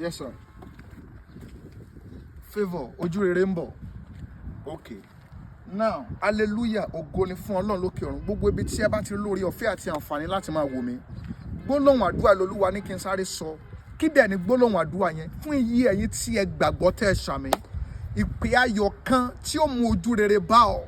Yes, sir. Favor, ojurere ń bọ̀. Okay. Now, hallelujah, ògo ni fún Ọlọ́run lókè ọ̀run. Gbogbo ibi tí ẹ bá ti lórí ọ̀fẹ́ àti àǹfààní láti máa wò mí. Gbólóhùn àdúrà l'Olúwa ní kí n sáré sọ. Kí dẹ̀ ni gbólóhùn àdúrà yẹn? Fún iye ẹ̀yin tí ẹ gbàgbọ́ tẹ́ ẹ ṣàmì. Ìpè ayọ̀ kan tí ó mú ojúrere bá ọ.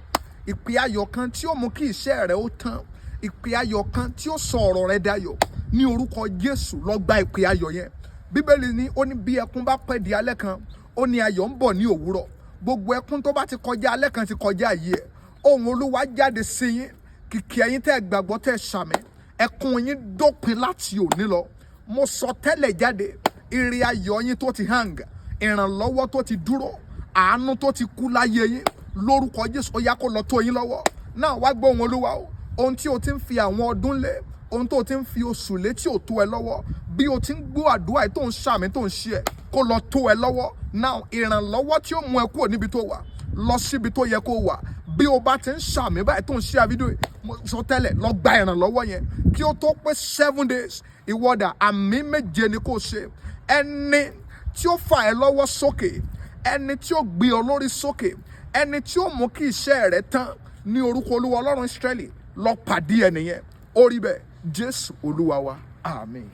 Ìpè ayọ̀ kan tí ó mú kí iṣẹ́ rẹ ó tán. Ìpè ayọ̀ kan tí ó sọ ọ̀rọ̀ rẹ dayọ̀. Ní orúkọ Jésù lọ gba ìpè ayọ̀ yẹn. Bíbélì ní ó ní bí ẹkún bá pẹ́ di alẹ́ kan, ó ní ayọ̀ ń bọ̀ ní òwúrọ̀. Gbogbo ẹkún tó bá ti kọjá alẹ́ kan ti kọjá ayé ẹ̀. Ohùn Olúwa jáde sí yín. Kìkì ẹ̀yin tẹ́ ẹ gbàgbọ́ tẹ́ ẹ ṣàmì. Ẹkún yín dópin láti òní lọ. Mo sọ tẹ́lẹ̀ jáde. Ire ayọ̀ yín tó ti hang. Ìrànlọ́wọ́ tó ti dúró. Àánú tó ti kú láyé yín. Lórúkọ Jésù ó yá kó lọ tó yín lọ́wọ́. Náà wá gbọ́ ohùn Olúwa o. Ohun tí o ti ń fi àwọn ọdún lé. Ohun tó ti ń fi oṣù lé tí ò tó ẹ lọ́wọ́. Bí o ti ń gbọ́ àdúrà yìí tó ń ṣàmì tó ń ṣe ẹ̀ kó lọ tó ẹ lọ́wọ́. Now ìrànlọ́wọ́ tí ó mú ẹ kúrò níbi tó wà lọ síbi tó yẹ kó wà. Bí o bá ti ń ṣàmì báyìí tó ń ṣe àfídíò mo sọ tẹ́lẹ̀ lọ gba ìrànlọ́wọ́ yẹn kí ó tó pé 7 days ìwọ́dà àmì méje ni kò ṣe. Ẹni tí ó fà ẹ́ lọ́wọ́ sókè, ẹni tí ó gbé ọ lórí sókè, ẹni tí ó mú kí iṣẹ́ rẹ tán ní orúkọ Olúwa Ọlọ́run Ísírẹ́lì lọ pàdé ẹnìyẹn. Ó rí bẹ́ẹ̀ Jésù Olúwa wa. Àmín.